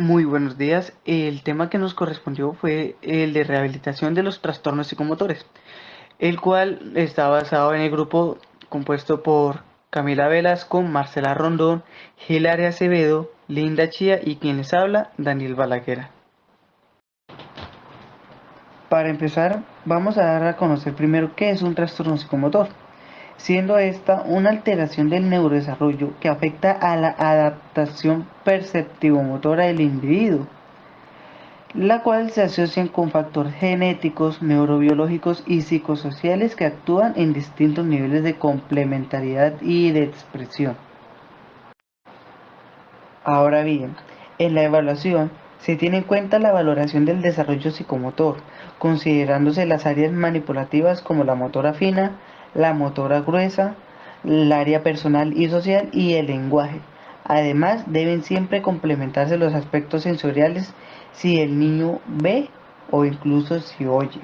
Muy buenos días. El tema que nos correspondió fue el de rehabilitación de los trastornos psicomotores, el cual está basado en el grupo compuesto por Camila Velasco, Marcela Rondón, Hilaria Acevedo, Linda Chía y quien les habla, Daniel Balaguer. Para empezar, vamos a dar a conocer primero qué es un trastorno psicomotor, siendo esta una alteración del neurodesarrollo que afecta a la adaptación perceptivo-motora del individuo, la cual se asocian con factores genéticos, neurobiológicos y psicosociales que actúan en distintos niveles de complementariedad y de expresión. Ahora bien, en la evaluación se tiene en cuenta la valoración del desarrollo psicomotor, considerándose las áreas manipulativas como la motora fina, la motora gruesa, el área personal y social y el lenguaje. Además, deben siempre complementarse los aspectos sensoriales si el niño ve o incluso si oye.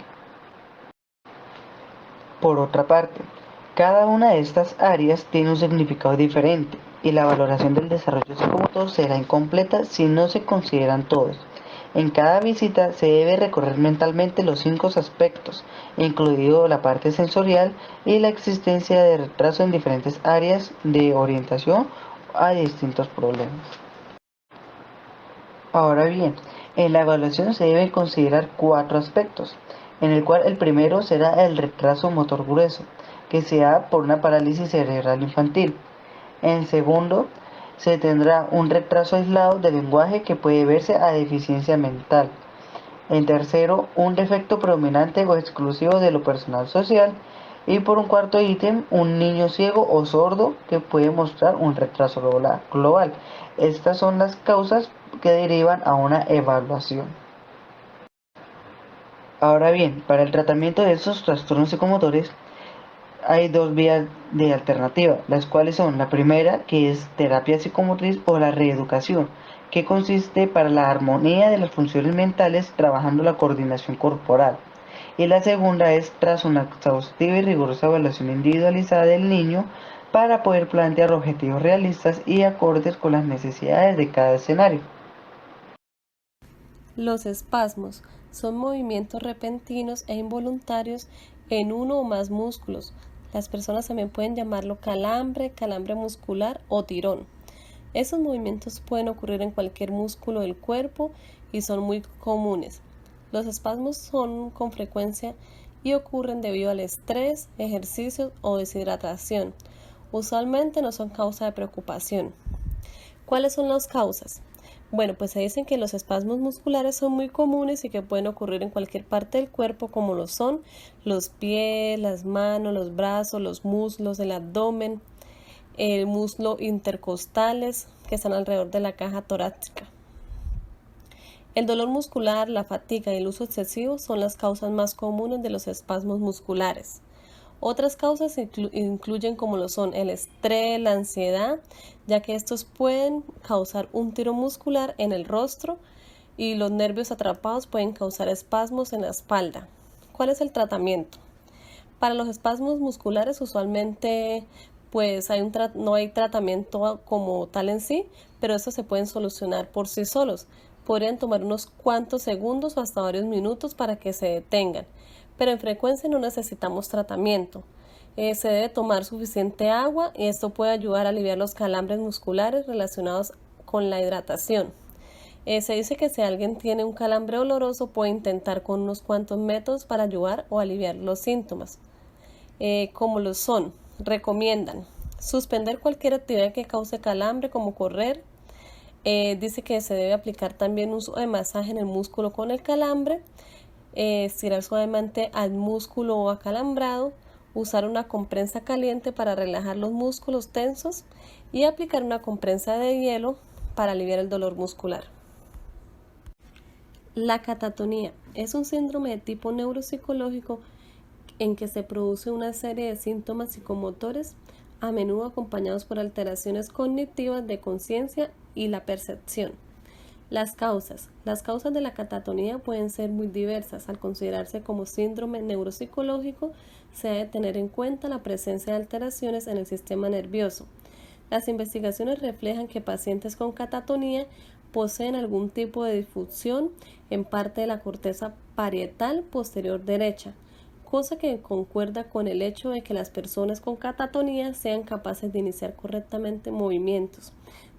Por otra parte, cada una de estas áreas tiene un significado diferente y la valoración del desarrollo psicomotor será incompleta si no se consideran todos. En cada visita se debe recorrer mentalmente los 5 aspectos, incluido la parte sensorial y la existencia de retraso en diferentes áreas de orientación a distintos problemas. Ahora bien, en la evaluación se deben considerar 4 aspectos, en el cual el primero será el retraso motor grueso, que se da por una parálisis cerebral infantil. En segundo, se tendrá un retraso aislado del lenguaje que puede verse a deficiencia mental. En tercero, un defecto predominante o exclusivo de lo personal social. Y por un cuarto ítem, un niño ciego o sordo que puede mostrar un retraso global. Estas son las causas que derivan a una evaluación. Ahora bien, para el tratamiento de estos trastornos psicomotores hay 2 vías de alternativa, las cuales son la primera, que es terapia psicomotriz o la reeducación, que consiste para la armonía de las funciones mentales trabajando la coordinación corporal. Y la segunda es tras una exhaustiva y rigurosa evaluación individualizada del niño para poder plantear objetivos realistas y acordes con las necesidades de cada escenario. Los espasmos son movimientos repentinos e involuntarios en uno o más músculos. Las personas también pueden llamarlo calambre, calambre muscular o tirón. Esos movimientos pueden ocurrir en cualquier músculo del cuerpo y son muy comunes. Los espasmos son con frecuencia y ocurren debido al estrés, ejercicio o deshidratación. Usualmente no son causa de preocupación. ¿Cuáles son las causas? Bueno, pues se dicen que los espasmos musculares son muy comunes y que pueden ocurrir en cualquier parte del cuerpo, como lo son los pies, las manos, los brazos, los muslos, el abdomen, el muslo intercostales que están alrededor de la caja torácica. El dolor muscular, la fatiga y el uso excesivo son las causas más comunes de los espasmos musculares. Otras causas incluyen como lo son el estrés, la ansiedad, ya que estos pueden causar un tiro muscular en el rostro y los nervios atrapados pueden causar espasmos en la espalda. ¿Cuál es el tratamiento? Para los espasmos musculares usualmente pues no hay tratamiento como tal en sí, pero estos se pueden solucionar por sí solos. Podrían tomar unos cuantos segundos o hasta varios minutos para que se detengan, pero en frecuencia no necesitamos tratamiento. Se debe tomar suficiente agua y esto puede ayudar a aliviar los calambres musculares relacionados con la hidratación. Se dice que si alguien tiene un calambre oloroso puede intentar con unos cuantos métodos para ayudar o aliviar los síntomas. Como lo son, recomiendan suspender cualquier actividad que cause calambre como correr. Dice que se debe aplicar también uso de masaje en el músculo con el calambre, estirar suavemente al músculo acalambrado, usar una compresa caliente para relajar los músculos tensos y aplicar una compresa de hielo para aliviar el dolor muscular. La catatonía es un síndrome de tipo neuropsicológico en que se produce una serie de síntomas psicomotores, a menudo acompañados por alteraciones cognitivas de conciencia y la percepción. Las causas de la catatonía pueden ser muy diversas. Al considerarse como síndrome neuropsicológico, se debe tener en cuenta la presencia de alteraciones en el sistema nervioso. Las investigaciones reflejan que pacientes con catatonía poseen algún tipo de difusión en parte de la corteza parietal posterior derecha, cosa que concuerda con el hecho de que las personas con catatonía sean capaces de iniciar correctamente movimientos,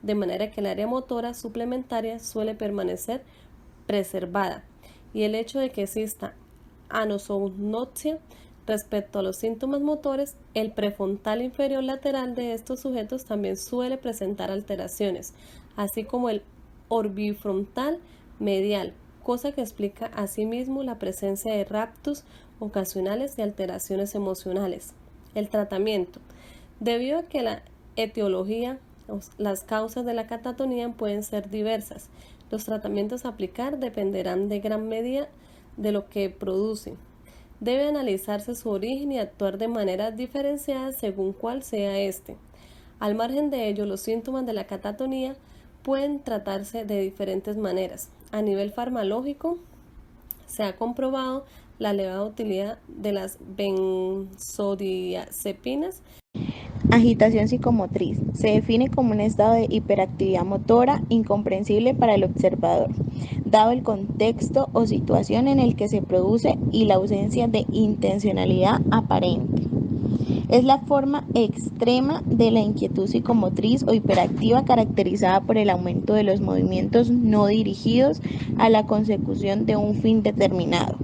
de manera que el área motora suplementaria suele permanecer preservada, y el hecho de que exista anosognosia respecto a los síntomas motores, el prefrontal inferior lateral de estos sujetos también suele presentar alteraciones, así como el orbifrontal medial, cosa que explica asimismo la presencia de raptus ocasionales y alteraciones emocionales. El tratamiento. Debido a que la etiología, las causas de la catatonía pueden ser diversas, los tratamientos a aplicar dependerán de gran medida de lo que produce. Debe analizarse su origen y actuar de manera diferenciada según cuál sea este. Al margen de ello, los síntomas de la catatonía pueden tratarse de diferentes maneras. A nivel farmacológico, se ha comprobado la elevada utilidad de las benzodiazepinas. Agitación psicomotriz. Se define como un estado de hiperactividad motora incomprensible para el observador, dado el contexto o situación en el que se produce y la ausencia de intencionalidad aparente. Es la forma extrema de la inquietud psicomotriz o hiperactiva caracterizada por el aumento de los movimientos no dirigidos a la consecución de un fin determinado.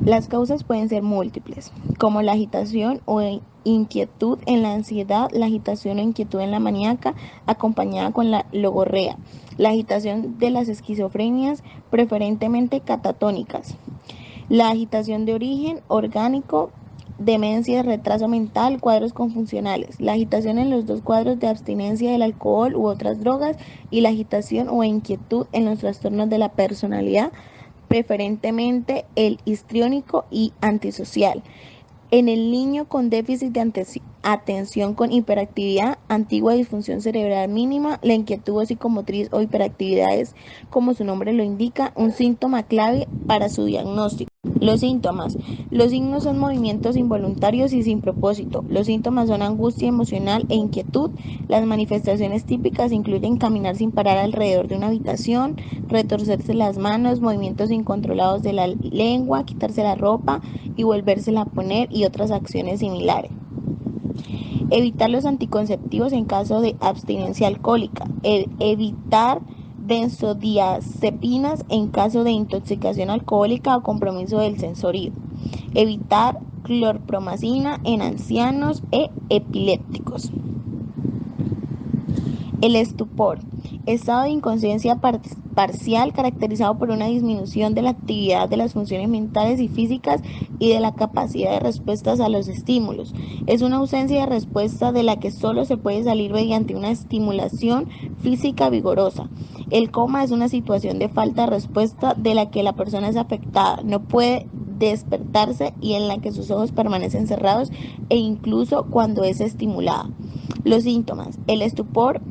Las causas pueden ser múltiples, como la agitación o inquietud en la ansiedad, la agitación o inquietud en la maníaca, acompañada con la logorrea, la agitación de las esquizofrenias, preferentemente catatónicas, la agitación de origen orgánico, demencia, retraso mental, cuadros confusionales, la agitación en los dos cuadros de abstinencia del alcohol u otras drogas y la agitación o inquietud en los trastornos de la personalidad, preferentemente el histriónico y antisocial. En el niño con déficit de atención con hiperactividad, antigua disfunción cerebral mínima, la inquietud psicomotriz o hiperactividad es, como su nombre lo indica, un síntoma clave para su diagnóstico. Los síntomas. Los signos son movimientos involuntarios y sin propósito. Los síntomas son angustia emocional e inquietud. Las manifestaciones típicas incluyen caminar sin parar alrededor de una habitación, retorcerse las manos, movimientos incontrolados de la lengua, quitarse la ropa y volvérsela a poner y otras acciones similares. Evitar los anticonceptivos en caso de abstinencia alcohólica. Evitar benzodiazepinas en caso de intoxicación alcohólica o compromiso del sensorio. Evitar clorpromacina en ancianos e epilépticos. El estupor, estado de inconsciencia parcial caracterizado por una disminución de la actividad de las funciones mentales y físicas y de la capacidad de respuestas a los estímulos. Es una ausencia de respuesta de la que solo se puede salir mediante una estimulación física vigorosa. El coma es una situación de falta de respuesta de la que la persona es afectada, no puede despertarse y en la que sus ojos permanecen cerrados e incluso cuando es estimulada. Los síntomas. El estupor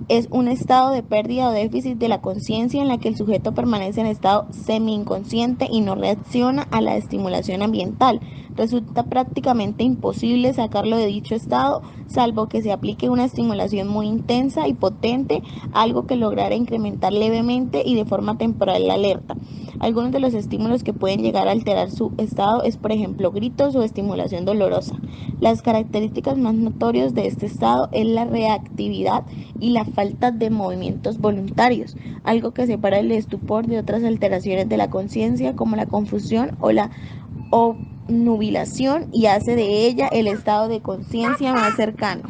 es un estado de pérdida o déficit de la conciencia en la que el sujeto permanece en estado semi-inconsciente y no reacciona a la estimulación ambiental. Resulta prácticamente imposible sacarlo de dicho estado, salvo que se aplique una estimulación muy intensa y potente, algo que logrará incrementar levemente y de forma temporal la alerta. Algunos de los estímulos que pueden llegar a alterar su estado es, por ejemplo, gritos o estimulación dolorosa. Las características más notorias de este estado es la reactividad y la falta de movimientos voluntarios, algo que separa el estupor de otras alteraciones de la conciencia como la confusión o la obnubilación y hace de ella el estado de conciencia más cercano.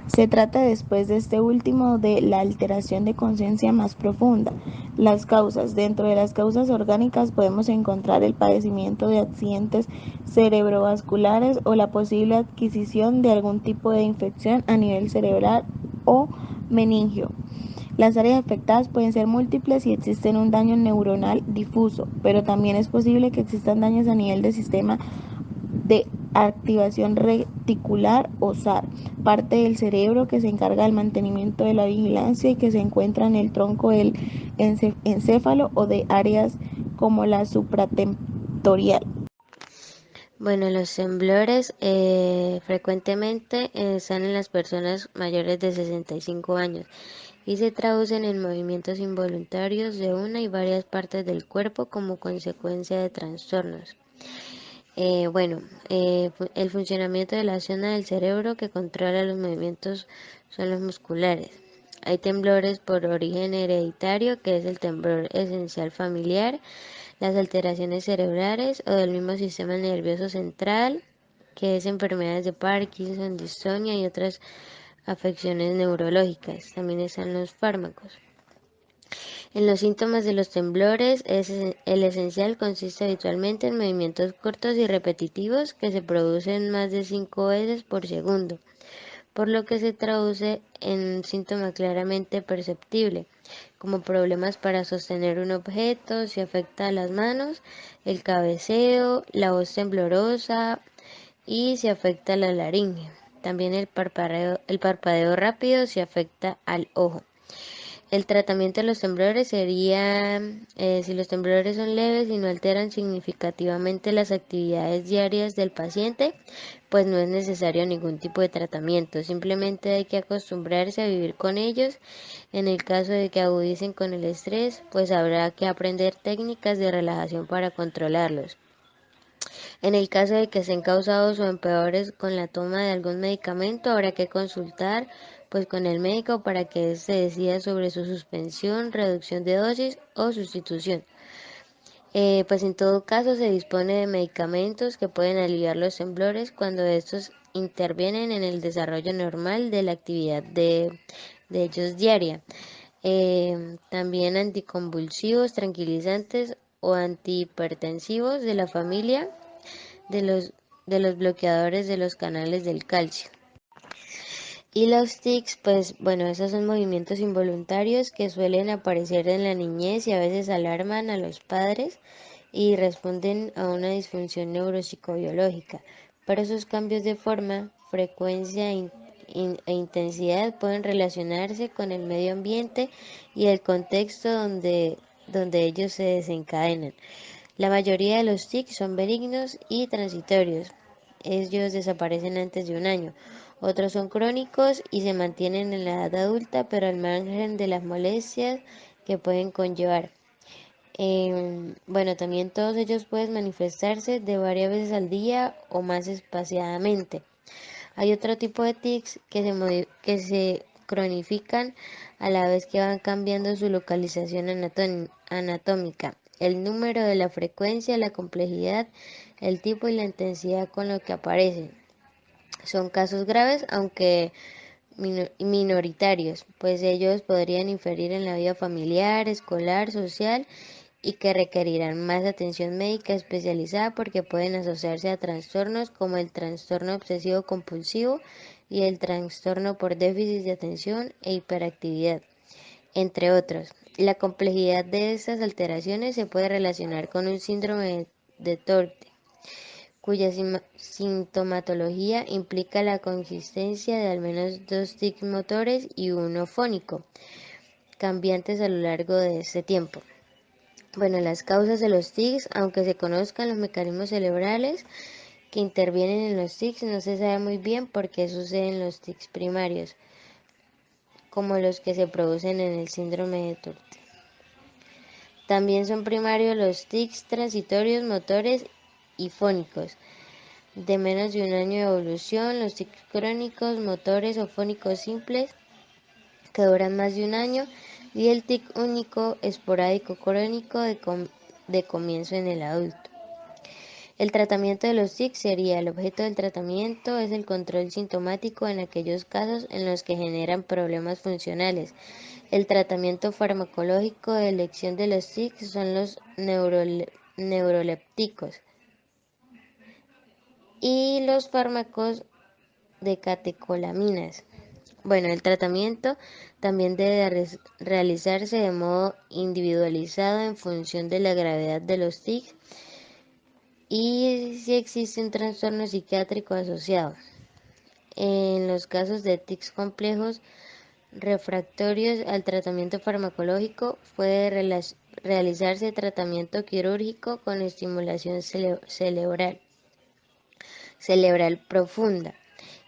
Se trata después de este último de la alteración de conciencia más profunda. Las causas. Dentro de las causas orgánicas podemos encontrar el padecimiento de accidentes cerebrovasculares o la posible adquisición de algún tipo de infección a nivel cerebral o meningio. Las áreas afectadas pueden ser múltiples y existen un daño neuronal difuso, pero también es posible que existan daños a nivel del sistema de activación reticular o SAR, parte del cerebro que se encarga del mantenimiento de la vigilancia y que se encuentra en el tronco del encéfalo o de áreas como la supratentorial. Bueno, los temblores frecuentemente están en las personas mayores de 65 años y se traducen en movimientos involuntarios de una y varias partes del cuerpo como consecuencia de trastornos. El funcionamiento de la zona del cerebro que controla los movimientos son los musculares. Hay temblores por origen hereditario, que es el temblor esencial familiar, las alteraciones cerebrales o del mismo sistema nervioso central, que es enfermedades de Parkinson, distonía y otras afecciones neurológicas. También están los fármacos. En los síntomas de los temblores, el esencial consiste habitualmente en movimientos cortos y repetitivos que se producen más de 5 veces por segundo, por lo que se traduce en un síntoma claramente perceptible, como problemas para sostener un objeto, si afecta a las manos, el cabeceo, la voz temblorosa y si afecta a la laringe. También el parpadeo rápido si afecta al ojo. El tratamiento de los temblores sería, si los temblores son leves y no alteran significativamente las actividades diarias del paciente, pues no es necesario ningún tipo de tratamiento, simplemente hay que acostumbrarse a vivir con ellos. En el caso de que agudicen con el estrés, pues habrá que aprender técnicas de relajación para controlarlos. En el caso de que estén causados o empeores con la toma de algún medicamento, habrá que consultar pues con el médico para que se decida sobre su suspensión, reducción de dosis o sustitución. Pues en todo caso se dispone de medicamentos que pueden aliviar los temblores cuando estos intervienen en el desarrollo normal de la actividad de ellos diaria. También anticonvulsivos, tranquilizantes o antihipertensivos de la familia de los bloqueadores de los canales del calcio. Y los tics, pues bueno, esos son movimientos involuntarios que suelen aparecer en la niñez y a veces alarman a los padres y responden a una disfunción neuropsicobiológica. Pero esos cambios de forma, frecuencia e intensidad pueden relacionarse con el medio ambiente y el contexto donde ellos se desencadenan. La mayoría de los tics son benignos y transitorios. Ellos desaparecen antes de un año. Otros son crónicos y se mantienen en la edad adulta, pero al margen de las molestias que pueden conllevar. También todos ellos pueden manifestarse de varias veces al día o más espaciadamente. Hay otro tipo de tics que se cronifican a la vez que van cambiando su localización anatómica, el número de la frecuencia, la complejidad, el tipo y la intensidad con lo que aparecen. Son casos graves, aunque minoritarios, pues ellos podrían inferir en la vida familiar, escolar, social y que requerirán más atención médica especializada porque pueden asociarse a trastornos como el trastorno obsesivo compulsivo y el trastorno por déficit de atención e hiperactividad, entre otros. La complejidad de estas alteraciones se puede relacionar con un síndrome de Torte, cuya sintomatología implica la consistencia de al menos 2 tics motores y uno fónico, cambiantes a lo largo de este tiempo. Las causas de los tics, aunque se conozcan los mecanismos cerebrales que intervienen en los tics, no se sabe muy bien por qué suceden los tics primarios, como los que se producen en el síndrome de Tourette. También son primarios los tics transitorios, motores y fónicos, de menos de un año de evolución, los tics crónicos, motores o fónicos simples, que duran más de un año, y el tic único esporádico crónico de comienzo en el adulto. El tratamiento de los tics sería: el objeto del tratamiento es el control sintomático en aquellos casos en los que generan problemas funcionales. El tratamiento farmacológico de elección de los tics son los neurolépticos y los fármacos de catecolaminas. El tratamiento también debe realizarse de modo individualizado en función de la gravedad de los tics y si existe un trastorno psiquiátrico asociado. En los casos de tics complejos refractorios al tratamiento farmacológico, puede realizarse tratamiento quirúrgico con estimulación cerebral profunda.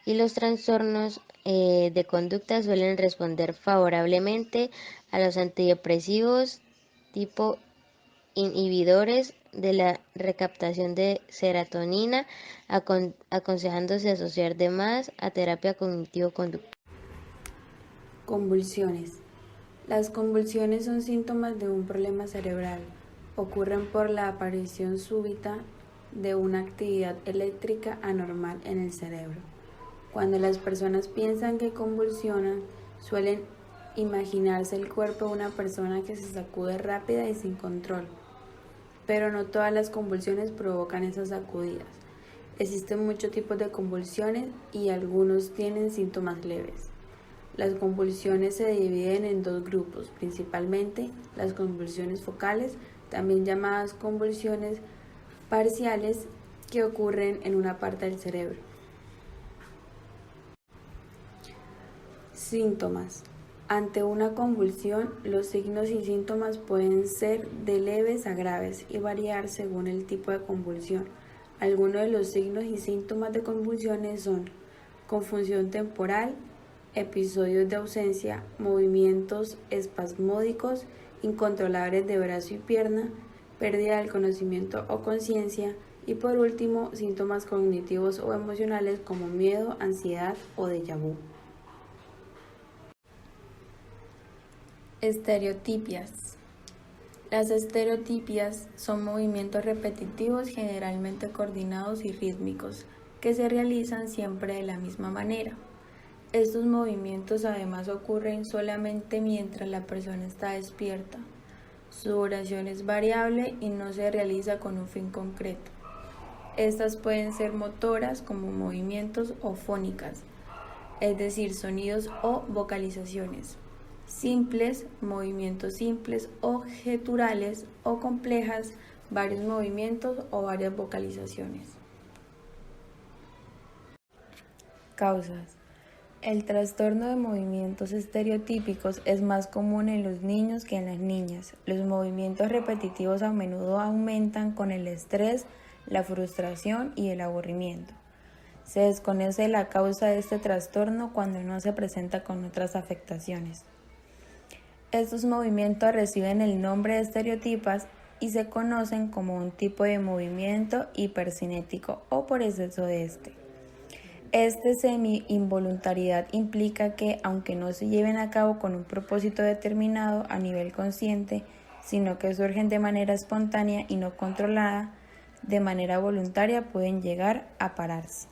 Y los trastornos de conducta suelen responder favorablemente a los antidepresivos tipo inhibidores de la recaptación de serotonina, aconsejándose asociar de más a terapia cognitivo-conductual. Convulsiones. Las convulsiones son síntomas de un problema cerebral. Ocurren por la aparición súbita de una actividad eléctrica anormal en el cerebro. Cuando las personas piensan que convulsionan, suelen imaginarse el cuerpo de una persona que se sacude rápida y sin control. Pero no todas las convulsiones provocan esas sacudidas. Existen muchos tipos de convulsiones y algunos tienen síntomas leves. Las convulsiones se dividen en dos grupos, principalmente las convulsiones focales, también llamadas convulsiones parciales, que ocurren en una parte del cerebro. Síntomas. Ante una convulsión, los signos y síntomas pueden ser de leves a graves y variar según el tipo de convulsión. Algunos de los signos y síntomas de convulsiones son confusión temporal, episodios de ausencia, movimientos espasmódicos incontrolables de brazo y pierna, pérdida del conocimiento o conciencia y por último síntomas cognitivos o emocionales como miedo, ansiedad o déjà vu. Estereotipias. Las estereotipias son movimientos repetitivos generalmente coordinados y rítmicos que se realizan siempre de la misma manera. Estos movimientos además ocurren solamente mientras la persona está despierta. Su duración es variable y no se realiza con un fin concreto. Estas pueden ser motoras como movimientos o fónicas, es decir, sonidos o vocalizaciones. Simples, movimientos simples o gestuales o complejas, varios movimientos o varias vocalizaciones. Causas. El trastorno de movimientos estereotípicos es más común en los niños que en las niñas. Los movimientos repetitivos a menudo aumentan con el estrés, la frustración y el aburrimiento. Se desconoce la causa de este trastorno cuando no se presenta con otras afectaciones. Estos movimientos reciben el nombre de estereotipas y se conocen como un tipo de movimiento hipercinético o por exceso de este. Esta semi-involuntariedad implica que, aunque no se lleven a cabo con un propósito determinado a nivel consciente, sino que surgen de manera espontánea y no controlada, de manera voluntaria pueden llegar a pararse.